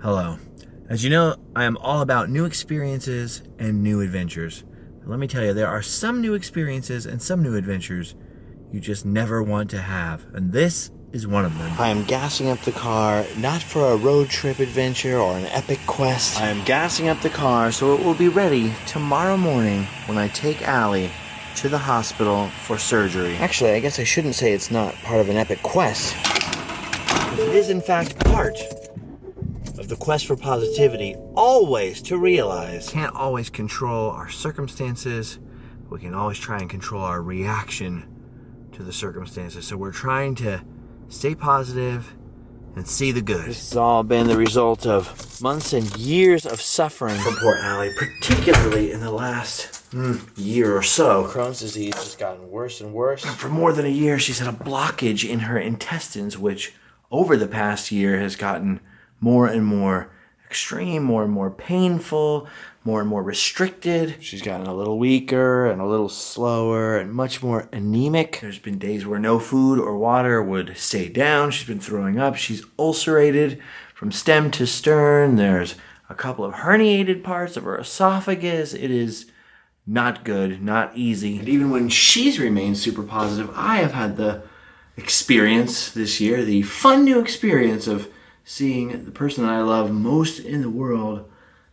Hello. As you know, I am all about new experiences and new adventures. But let me tell you, there are some new experiences and some new adventures you just never want to have. And this is one of them. I am gassing up the car, not for a road trip adventure or an epic quest. I am gassing up the car so it will be ready tomorrow morning when I take Allie to the hospital for surgery. Actually, I guess I shouldn't say it's not part of an epic quest. It is in fact part of the quest for positivity, always to realize We can't always control our circumstances. We can always try and control our reaction to the circumstances. So we're trying to stay positive and see the good. this has all been the result of months and years of suffering For poor Allie, particularly in the last year or so. Crohn's disease has gotten worse and worse. For more than a year, she's had a blockage in her intestines, which over the past year has gotten more and more extreme, more and more painful, more and more restricted. She's gotten a little weaker and a little slower and much more anemic. There's been days where no food or water would stay down. She's been throwing up. She's ulcerated from stem to stern. There's a couple of herniated parts of her esophagus. It is not good, not easy. And even when she's remained super positive, I have had the experience this year, the fun new experience of seeing the person that I love most in the world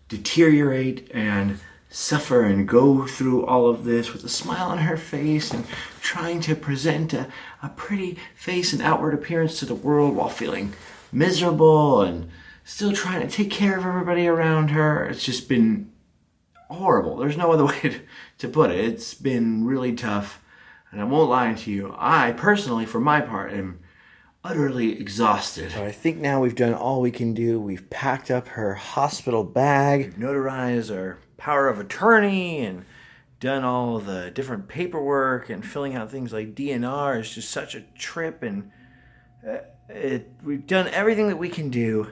deteriorate and suffer and go through all of this with a smile on her face and trying to present a pretty face and outward appearance to the world while feeling miserable and still trying to take care of everybody around her. It's just been horrible. There's no other way to put it. It's been really tough, and I won't lie to you. I personally, for my part, am utterly exhausted. So I think now we've done all we can do. We've packed up her hospital bag. We've notarized our power of attorney and done all the different paperwork, and filling out things like DNR is just such a trip, and we've done everything that we can do,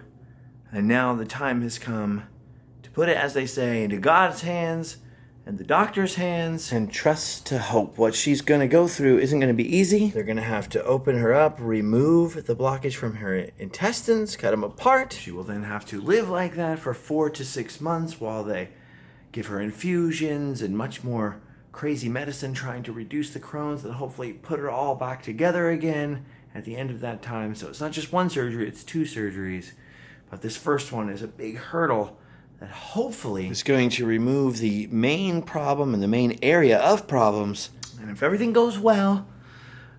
and now the time has come to put it, as they say, into God's hands and the doctor's hands. And trust to hope. What she's going to go through isn't going to be easy. They're going to have to open her up, remove the blockage from her intestines, cut them apart. She will then have to live like that for 4 to 6 months while they give her infusions and much more crazy medicine trying to reduce the Crohn's and hopefully put her all back together again at the end of that time. So it's not just one surgery, it's 2 surgeries. But this first one is a big hurdle that hopefully It's going to remove the main problem and the main area of problems. and if everything goes well,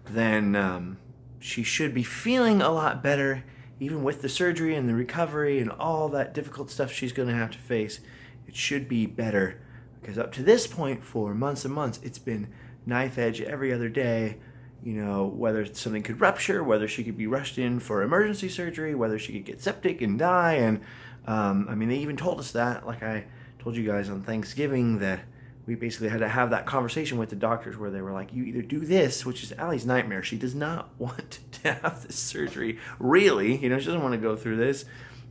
then she should be feeling a lot better, even with the surgery and the recovery and all that difficult stuff she's going to have to face. It should be better, because up to this point, for months and months, it's been knife edge every other day. You know, whether something could rupture, whether she could be rushed in for emergency surgery, whether she could get septic and die. And I mean, they even told us that, like I told you guys on Thanksgiving, that we basically had to have that conversation with the doctors where they were like, you either do this, which is Allie's nightmare. She does not want to have this surgery, really. You know, she doesn't want to go through this,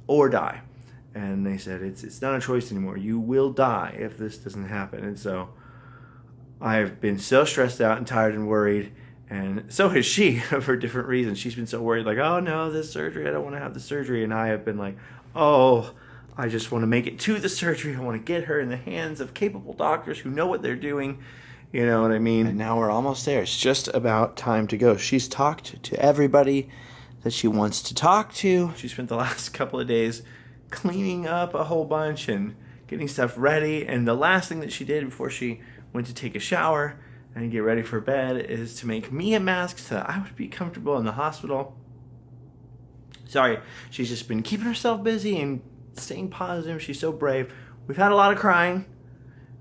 or die. And they said, it's not a choice anymore. You will die if this doesn't happen. And so I've been so stressed out and tired and worried. And so has she, for different reasons. She's been so worried, like, oh no, this surgery, I don't want to have the surgery. And I have been like, oh, I just want to make it to the surgery. I want to get her in the hands of capable doctors who know what they're doing. You know what I mean? And now we're almost there. It's just about time to go. She's talked to everybody that she wants to talk to. She spent the last couple of days cleaning up a whole bunch and getting stuff ready. And the last thing that she did before she went to take a shower and get ready for bed is to make me a mask so that I would be comfortable in the hospital. Sorry, she's just been keeping herself busy and staying positive. She's so brave. We've had a lot of crying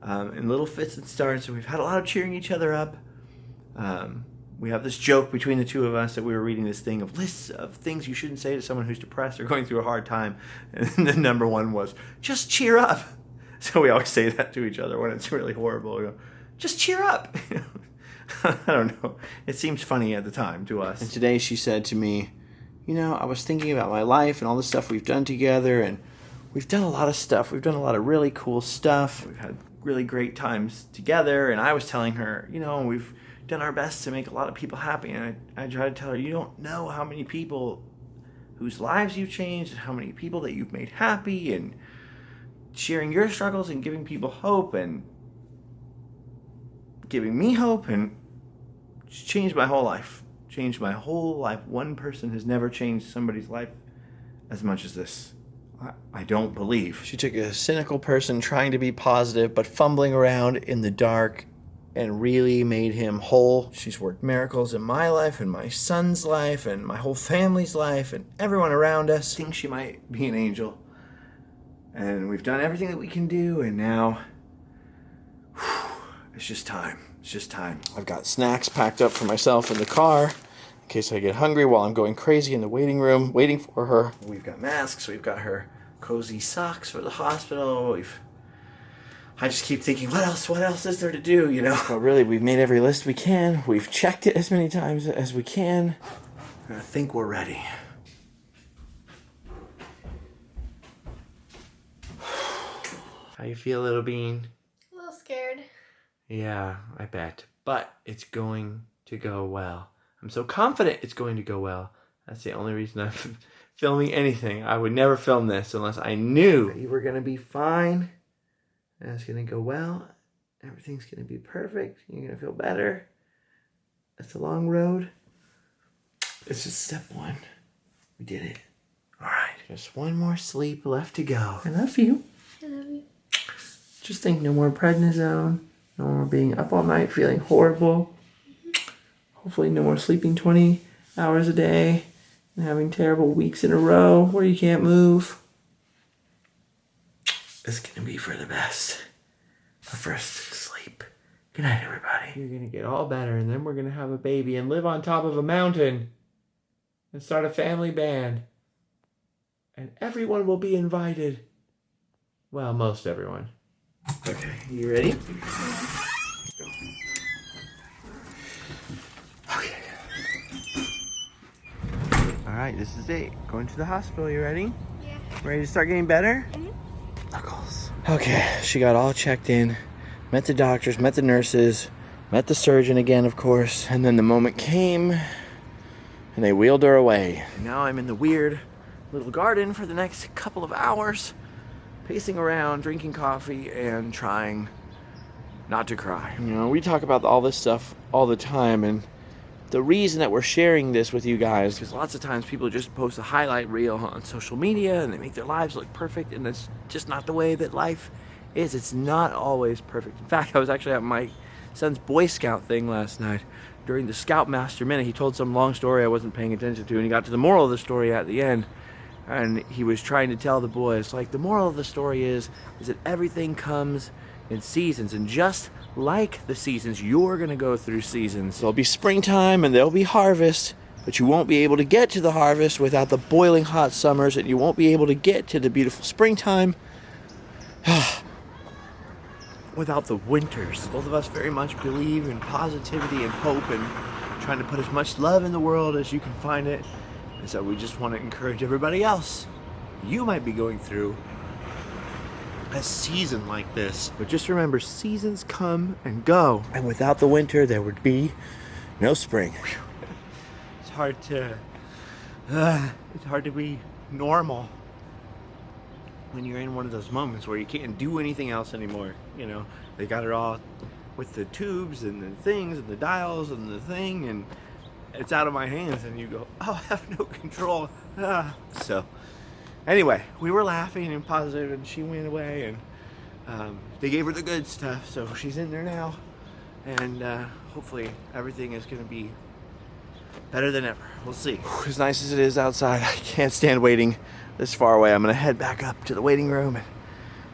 in little fits and starts, and we've had a lot of cheering each other up. We have this joke between the two of us that we were reading this thing of lists of things you shouldn't say to someone who's depressed or going through a hard time. And the number one was, just cheer up. So we always say that to each other when it's really horrible. We go, just cheer up. I don't know. It seems funny at the time to us. And today she said to me, you know, I was thinking about my life and all the stuff we've done together, and we've done a lot of stuff. We've done a lot of really cool stuff. We've had really great times together, and I was telling her, you know, we've done our best to make a lot of people happy, and I tried to tell her, you don't know how many people whose lives you've changed and how many people that you've made happy, and sharing your struggles and giving people hope and giving me hope, and it's changed my whole life. Changed my whole life. One person has never changed somebody's life as much as this. I don't believe. She took a cynical person trying to be positive but fumbling around in the dark and really made him whole. She's worked miracles in my life and my son's life and my whole family's life and everyone around us. I think she might be an angel. And we've done everything that we can do, and now it's just time. It's just time. I've got snacks packed up for myself in the car in case I get hungry while I'm going crazy in the waiting room waiting for her. We've got masks. We've got her cozy socks for the hospital. I just keep thinking, what else is there to do, you know? But really, we've made every list we can. We've checked it as many times as we can. And I think we're ready. How you feel, little bean? A little scared. Yeah, I bet. But it's going to go well. I'm so confident it's going to go well. That's the only reason I'm filming anything. I would never film this unless I knew you were going to be fine. And it's going to go well. Everything's going to be perfect. You're going to feel better. It's a long road. It's just step one. We did it. All right. Just one more sleep left to go. I love you. I love you. Just think no more prednisone. No more being up all night feeling horrible. Hopefully no more sleeping 20 hours a day and having terrible weeks in a row where you can't move. It's going to be for the best. But first, sleep. Good night, everybody. You're going to get all better, and then we're going to have a baby and live on top of a mountain and start a family band. And everyone will be invited. Well, most everyone. Okay, you ready? Okay. All right, this is it. Going to the hospital. You ready? Yeah. Ready to start getting better? Mm-hmm. Knuckles. Okay, she got all checked in. Met the doctors, met the nurses, met the surgeon again, of course. And then the moment came, and they wheeled her away. And now I'm in the weird little garden for the next couple of hours, pacing around, drinking coffee, and trying not to cry. You know, we talk about all this stuff all the time, and the reason that we're sharing this with you guys, because lots of times people just post a highlight reel on social media and they make their lives look perfect, and that's just not the way that life is. It's not always perfect. In fact, I was actually at my son's Boy Scout thing last night. During the Scoutmaster Minute, he told some long story I wasn't paying attention to, and he got to the moral of the story at the end. And he was trying to tell the boys, like, the moral of the story is that everything comes in seasons, and just like the seasons, you're going to go through seasons. There'll be springtime and there'll be harvest, but you won't be able to get to the harvest without the boiling hot summers, and you won't be able to get to the beautiful springtime without the winters. Both of us very much believe in positivity and hope and trying to put as much love in the world as you can find it. And so we just want to encourage everybody else. You might be going through a season like this. But just remember, seasons come and go. And without the winter, there would be no spring. It's hard to be normal when you're in one of those moments where you can't do anything else anymore. You know, they got it all with the tubes and the things and the dials and the thing, and it's out of my hands, and you go, oh, I have no control. So anyway, we were laughing and positive, and she went away, and they gave her the good stuff, so she's in there now, and hopefully everything is going to be better than ever. We'll see. As nice as it is outside, I can't stand waiting this far away. I'm going to head back up to the waiting room and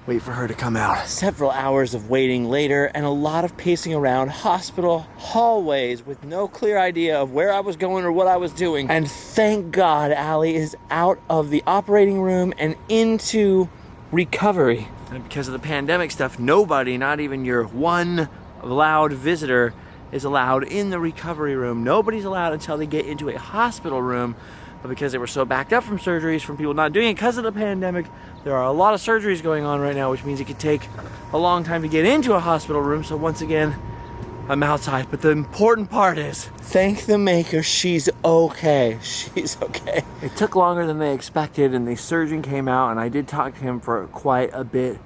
wait for her to come out. Several hours of waiting later, and a lot of pacing around hospital hallways with no clear idea of where I was going or what I was doing. And thank God Allie is out of the operating room and into recovery. And because of the pandemic stuff, nobody, not even your one allowed visitor, is allowed in the recovery room. Nobody's allowed until they get into a hospital room. But because they were so backed up from surgeries, from people not doing it because of the pandemic, there are a lot of surgeries going on right now, which means it could take a long time to get into a hospital room. So once again, I'm outside, but the important part is, thank the maker, she's okay. She's okay. it took longer than they expected, and the surgeon came out, and I did talk to him for quite a bit.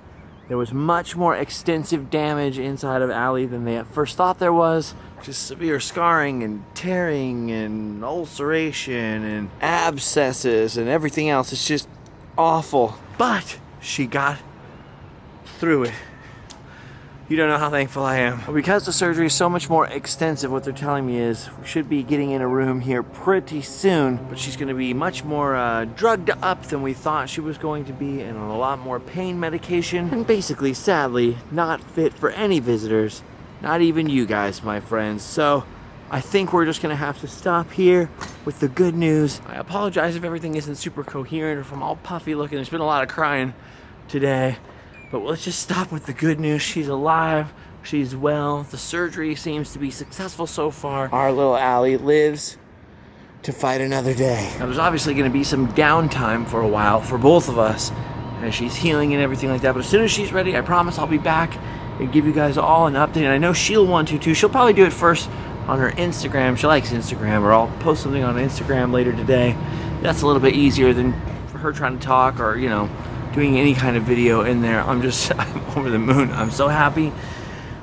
There was much more extensive damage inside of Allie than they at first thought there was. Just severe scarring and tearing and ulceration and abscesses and everything else. It's just awful. But she got through it. You don't know how thankful I am. Because the surgery is so much more extensive, what they're telling me is we should be getting in a room here pretty soon, but she's gonna be much more drugged up than we thought she was going to be, and on a lot more pain medication, and basically, sadly, not fit for any visitors, not even you guys, my friends. So I think we're just gonna have to stop here with the good news. I apologize if everything isn't super coherent or if I'm all puffy looking. There's been a lot of crying today. But let's just stop with the good news. She's alive, she's well, the surgery seems to be successful so far. Our little Allie lives to fight another day. Now there's obviously gonna be some downtime for a while for both of us as she's healing and everything like that, but as soon as she's ready, I promise I'll be back and give you guys all an update. And I know she'll want to too. She'll probably do it first on her Instagram. She likes Instagram, or I'll post something on Instagram later today. That's a little bit easier than for her trying to talk or, you know, doing any kind of video in there. I'm over the moon. I'm so happy.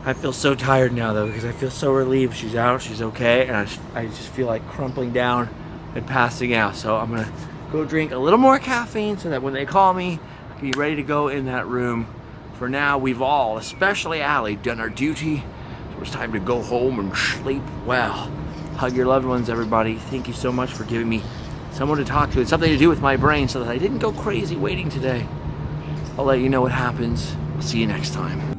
I feel so tired now though, because I feel so relieved she's out, she's okay, and I just feel like crumpling down and passing out. So I'm gonna go drink a little more caffeine so that when they call me, I can be ready to go in that room. For now, we've all, especially Allie, done our duty. So it's time to go home and sleep well. Hug your loved ones, everybody. Thank you so much for giving me someone to talk to. It's something to do with my brain so that I didn't go crazy waiting today. I'll let you know what happens. I'll see you next time.